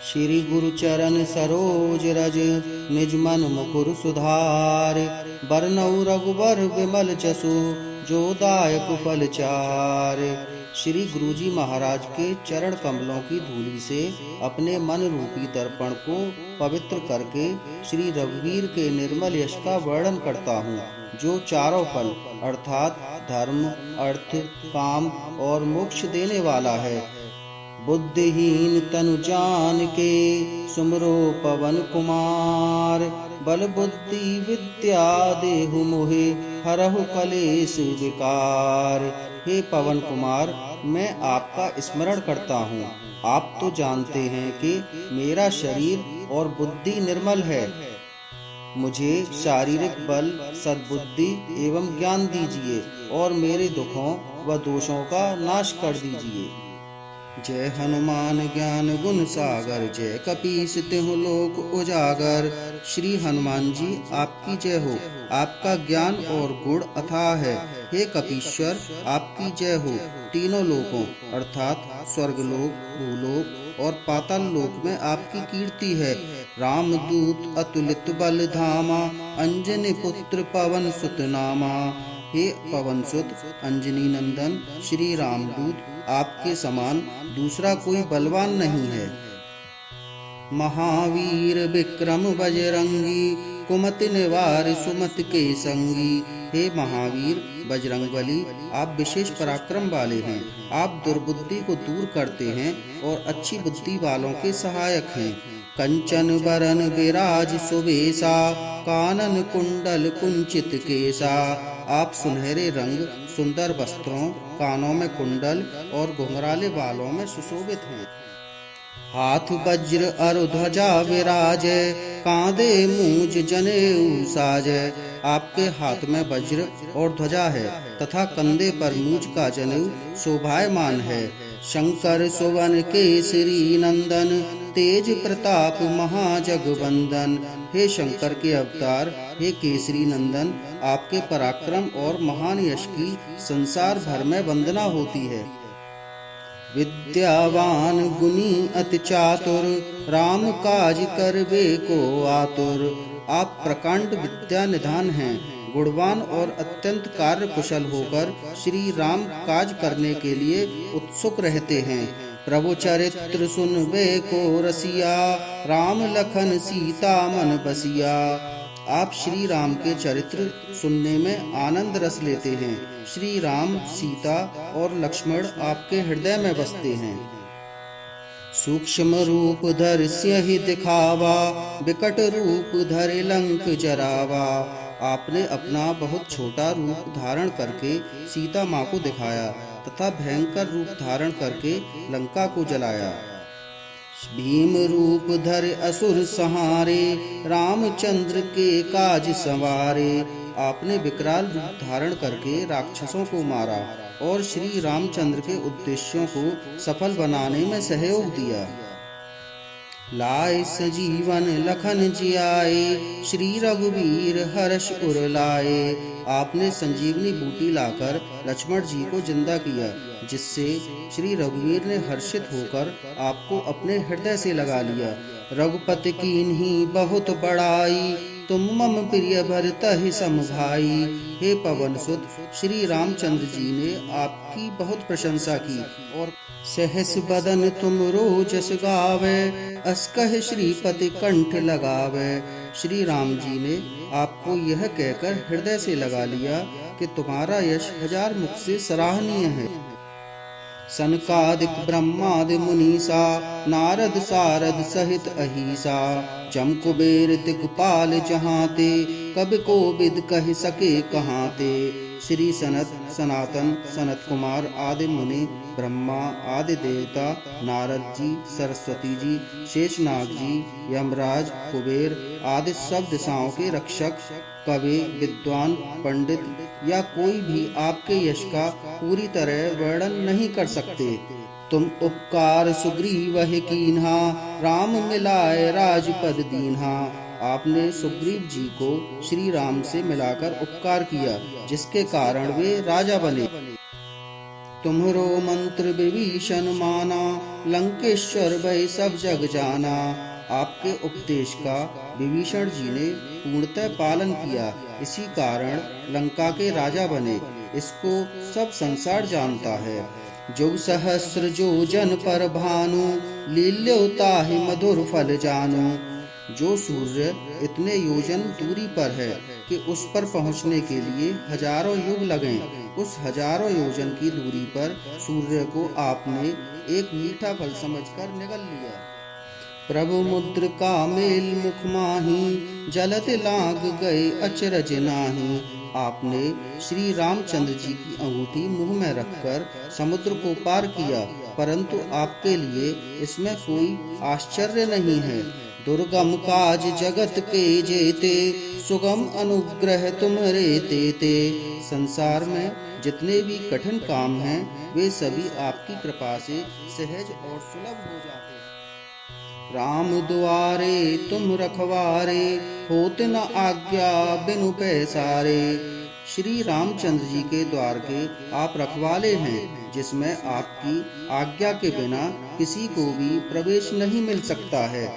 श्री गुरु चरण सरोज रज, निज मन मुकुर सुधार। बरनउँ रघुबर विमल जसु, जो दायक फल चार। श्री गुरुजी महाराज के चरण कमलों की धूलि से अपने मन रूपी दर्पण को पवित्र करके श्री रघुवीर के निर्मल यश का वर्णन करता हूँ, जो चारों फल अर्थात धर्म, अर्थ, काम और मोक्ष देने वाला है। बुद्धिहीन तनु जान के, सुमरो पवन कुमार। बल बुद्धि विद्या देहु मोहे, हरहु कलेश विकार। हे पवन कुमार, मैं आपका स्मरण करता हूँ। आप तो जानते हैं कि मेरा शरीर और बुद्धि निर्मल है। मुझे शारीरिक बल, सद्बुद्धि एवं ज्ञान दीजिए और मेरे दुखों व दोषों का नाश कर दीजिए। जय हनुमान ज्ञान गुण सागर, जय कपीस तिहुँ लोक उजागर। श्री हनुमान जी आपकी जय हो। आपका ज्ञान और गुण अथाह है। हे कपीश्वर, आपकी जय हो। तीनों लोकों अर्थात स्वर्गलोक, भूलोक और पाताल लोक में आपकी कीर्ति है। रामदूत अतुलित बल धामा, अंजनी पुत्र पवन सुत नामा। हे पवन सुत अंजनी नंदन श्री रामदूत, आपके समान दूसरा कोई बलवान नहीं है। महावीर विक्रम बजरंगी, कुमति निवार सुमति के संगी। हे महावीर बजरंगबली, आप विशेष पराक्रम वाले हैं। आप दुर्बुद्धि को दूर करते हैं और अच्छी बुद्धि वालों के सहायक हैं। कंचन बरन विराज सुबेसा, कानन कुंडल कुंचित केसा। आप सुनहरे रंग, सुंदर वस्त्रों, कानों में कुंडल और घुंघराले बालों में सुशोभित हैं। हाथ वज्र अरु ध्वजा विराजे, कांधे मूज जनेऊ साजे। आपके हाथ में वज्र और ध्वजा है तथा कंधे पर मूज का जनेऊ शोभायमान है। शंकर सुवन केसरी नंदन, तेज प्रताप महाजगवंदन। हे शंकर के अवतार, हे केसरी नंदन, आपके पराक्रम और महान यश की संसार भर में वंदना होती है। विद्यावान गुणी अति चातुर, राम काज करबे को आतुर। आप प्रकांड विद्या निधान हैं। गुणवान और अत्यंत कार्य कुशल होकर श्री राम काज करने के लिए उत्सुक रहते हैं। प्रभु चरित्र सुनबे को रसिया, राम लखन सीता मन बसिया। आप श्री राम के चरित्र सुनने में आनंद रस लेते हैं। श्री राम, सीता और लक्ष्मण आपके हृदय में बसते हैं। सूक्ष्म रूप धर सिंह दिखावा, विकट रूप धरे लंक जरावा। आपने अपना बहुत छोटा रूप धारण करके सीता माँ को दिखाया तथा भयंकर रूप धारण करके लंका को जलाया। भीम रूप धर असुर सहारे, रामचंद्र के काज संवारे। आपने विकराल रूप धारण करके राक्षसों को मारा और श्री रामचंद्र के उद्देश्यों को सफल बनाने में सहयोग दिया। लाए सजीवन लखन जियाए, श्री रघुवीर हर्ष उर लाए। आपने संजीवनी बूटी लाकर लक्ष्मण जी को जिंदा किया, जिससे श्री रघुवीर ने हर्षित होकर आपको अपने हृदय से लगा लिया। रघुपति कीन्ही बहुत बड़ाई, तुम मम प्रिय भरतहि सम भाई। हे पवन सुत, श्री रामचंद्र जी ने आपकी बहुत प्रशंसा की और सहस बदन तुम रोजस गावे, अस कहि श्रीपति कंठ लगावे। श्री राम जी ने आपको यह कहकर हृदय से लगा लिया कि तुम्हारा यश हजार मुख से सराहनीय है। सनकादिक ब्रह्मादि मुनीसा, नारद सारद सहित अहिसा। जम कुबेर दिक्पाल जहाँ ते, कबि कोविद कह सके कहाँ ते। श्री सनत, सनातन, सनत कुमार आदि मुनि, ब्रह्मा आदि देवता, नारद जी, सरस्वती जी, शेषनाग जी, यमराज, कुबेर आदि सब दिशाओं के रक्षक, कवि, विद्वान, पंडित या कोई भी आपके यश का पूरी तरह वर्णन नहीं कर सकते। तुम उपकार सुग्रीव ही कीन्हा, राम मिलाए राजपद दीन्हा। आपने सुग्रीव जी को श्री राम से मिलाकर उपकार किया, जिसके कारण वे राजा बने। तुम्हरो मंत्र विभीषण माना, लंकेश्वर भय सब जग जाना। आपके उपदेश का विभीषण जी ने पूर्णतः पालन किया, इसी कारण लंका के राजा बने। इसको सब संसार जानता है। जो सहस्र जो जन पर भानु, लील्योता ही मधुर फल जानु। जो सूर्य इतने योजन दूरी पर है कि उस पर पहुंचने के लिए हजारों युग लगें, उस हजारों योजन की दूरी पर सूर्य को आपने एक मीठा फल समझकर निगल लिया। प्रभु मुद्र का मेल मुख माही, जलत लाग गए अचरज नाही। आपने श्री रामचंद्र जी की अंगूठी मुंह में रखकर समुद्र को पार किया, परंतु आपके लिए इसमें कोई आश्चर्य नहीं है। दुर्गम काज जगत के जेते, सुगम अनुग्रह तुम्हारे तेते। संसार में जितने भी कठिन काम हैं, वे सभी आपकी कृपा से सहज और सुलभ हो जाते हैं। राम द्वारे तुम रखवारे, होत न आज्ञा बिनु पैसारे। श्री रामचंद्र जी के द्वार के आप रखवाले हैं, जिसमें आपकी आज्ञा के बिना किसी को भी प्रवेश नहीं मिल सकता है।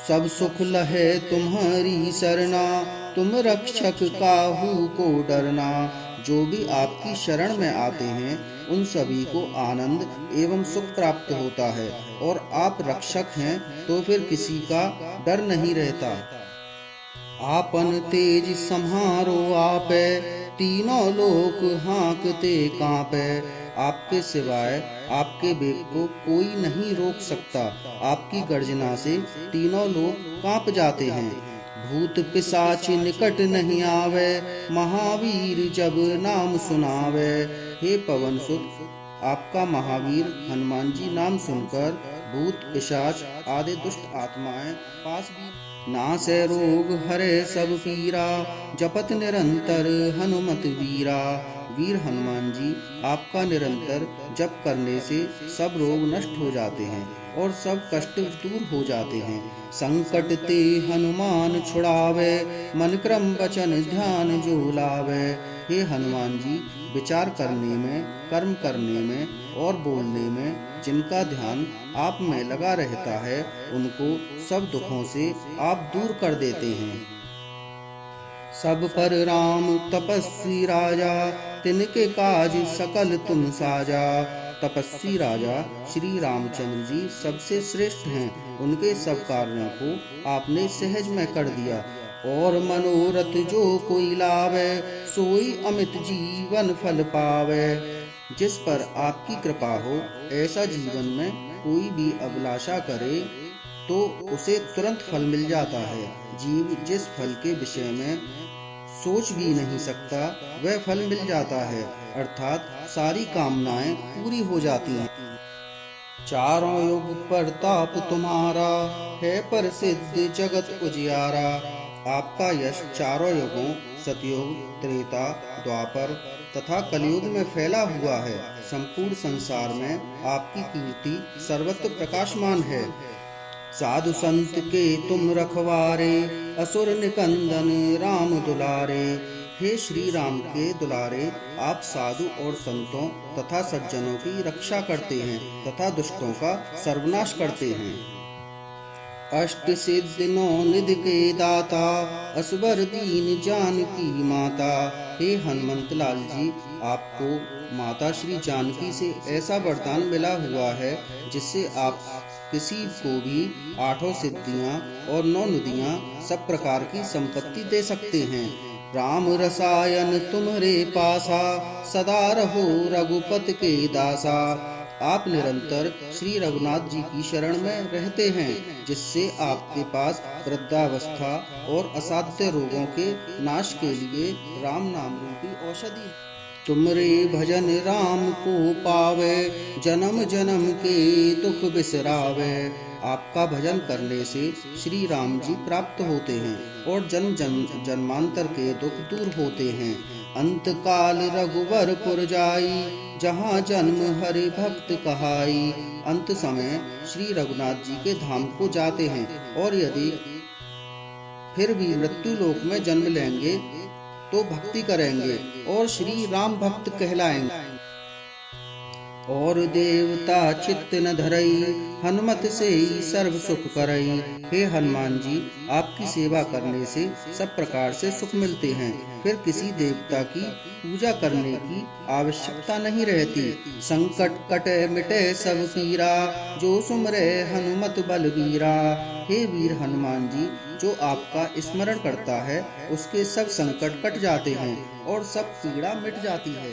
सब सुख लहे तुम्हारी सरना, तुम रक्षक काहू को डरना। जो भी आपकी शरण में आते हैं, उन सभी को आनंद एवं सुख प्राप्त होता है, और आप रक्षक हैं तो फिर किसी का डर नहीं रहता। आपन तेज सम्हारो आपे, तीनों लोक हाँकते कांपे। आपके सिवाय आपके वेग को कोई नहीं रोक सकता। आपकी गर्जना से तीनों लोग कांप जाते हैं। भूत पिशाच निकट नहीं आवे, महावीर जब नाम सुनावे। हे पवन सुत, आपका महावीर हनुमान जी नाम सुनकर भूत पिशाच आदि दुष्ट आत्माएं पास भी नासे रोग हरे सब पीरा, जपत निरंतर हनुमत वीरा। वीर हनुमान जी आपका निरंतर जप करने से सब रोग नष्ट हो जाते हैं और सब कष्ट दूर हो जाते हैं। संकट ते हनुमान छुड़ावे, मन क्रम वचन ध्यान जो लावे। हे हनुमान जी, विचार करने में, कर्म करने में और बोलने में जिनका ध्यान आप में लगा रहता है, उनको सब दुखों से आप दूर कर देते हैं। सब पर राम तपस्वी राजा, तिनके काज सकल तुम साजा। तपस्वी राजा श्री रामचंद्र जी सबसे श्रेष्ठ हैं। उनके सब कार्यों को आपने सहज में कर दिया। और मनोरथ जो कोई लावे, सोई अमित जीवन फल पावे। जिस पर आपकी कृपा हो, ऐसा जीवन में कोई भी अभिलाषा करे तो उसे तुरंत फल मिल जाता है। जीव जिस फल के विषय में सोच भी नहीं सकता, वह फल मिल जाता है, अर्थात सारी कामनाएं पूरी हो जाती हैं। चारों युग प्रताप तुम्हारा, है प्रसिद्ध जगत उजियारा। आपका यश चारों युगों सतयुग, त्रेता, द्वापर तथा कलयुग में फैला हुआ है। संपूर्ण संसार में आपकी कीर्ति सर्वत्र प्रकाशमान है। साधु संत के तुम रखवारे, असुर निकंदन राम दुलारे। हे श्री राम के दुलारे, आप साधु और संतों तथा सज्जनों की रक्षा करते हैं तथा दुष्टों का सर्वनाश करते हैं। अष्ट सिद्धि नौ निधि के दाता, असबर दीन जानकी माता। हे हनुमंत लाल जी, आपको माता श्री जानकी से ऐसा वरदान मिला हुआ है, जिससे आप किसी को भी आठों सिद्धियां और 9 निधियां सब प्रकार की संपत्ति दे सकते हैं। राम रसायन तुम्हारे पासा, सदा रहो रघुपत के दासा। आप निरंतर श्री रघुनाथ जी की शरण में रहते हैं, जिससे आपके पास वृद्धावस्था और असाध्य रोगों के नाश के लिए राम नाम रूपी औषधि। तुमरे भजन राम को पावे, जन्म जन्म के दुख बिसरावे। आपका भजन करने से श्री राम जी प्राप्त होते हैं और जन्मांतर के दुख दूर होते हैं। अंत काल रघुवरपुर जाई, जहाँ जन्म हरि भक्त कहाई। अंत समय श्री रघुनाथ जी के धाम को जाते हैं, और यदि फिर भी मृत्यु लोक में जन्म लेंगे तो भक्ति करेंगे और श्री राम भक्त कहलाएंगे। और देवता चित्त न धरई, हनुमत से ही सर्व सुख करई। हे हनुमान जी, आपकी सेवा करने से सब प्रकार से सुख मिलते हैं, फिर किसी देवता की पूजा करने की आवश्यकता नहीं रहती। संकट कटे मिटे सब पीरा, जो सुमरे हनुमत बलबीरा। हे वीर हनुमान जी, जो आपका स्मरण करता है उसके सब संकट कट जाते हैं और सब पीड़ा मिट जाती है।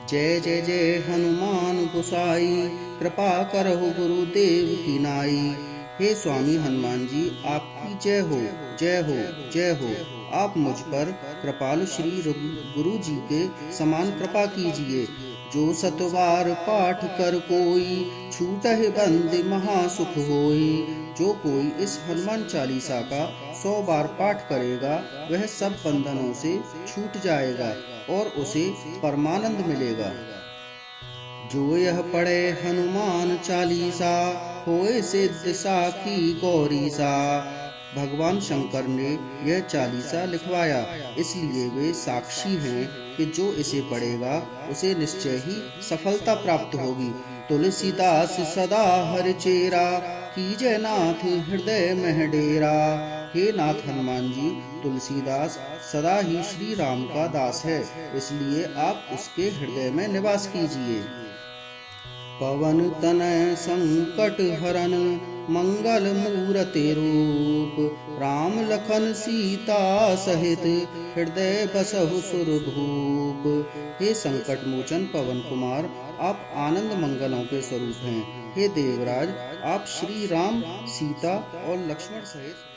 जय जय जय हनुमान गोसाई, कृपा करहु गुरुदेव की नाई। हे स्वामी हनुमान जी, आपकी जय हो, जय हो, जय हो। आप मुझ पर कृपालु श्री गुरु जी के समान कृपा कीजिए। जो सतवार पाठ कर कोई, छूटहि बंद महासुख होई। जो कोई इस हनुमान चालीसा का 100 बार पाठ करेगा, वह सब बंधनों से छूट जाएगा और उसे परमानंद मिलेगा। जो यह पढ़े हनुमान चालीसा, होए सिद्ध साखी गौरीसा। भगवान शंकर ने यह चालीसा लिखवाया, इसलिए वे साक्षी हैं कि जो इसे पढ़ेगा उसे निश्चय ही सफलता प्राप्त होगी। तुलसीदास सदा हर चेरा, कीजय नाथ हृदय में डेरा। हे नाथ हनुमान जी, तुलसीदास सदा ही श्री राम का दास है, इसलिए आप उसके हृदय में निवास कीजिए। पवन तनय संकट हरन, मंगल मूरति रूप। राम लखन सीता सहित, हृदय बसहु सुरभूप। हे संकट मोचन पवन कुमार, आप आनंद मंगलों के स्वरूप हैं। हे देवराज, आप श्री राम, सीता और लक्ष्मण सहित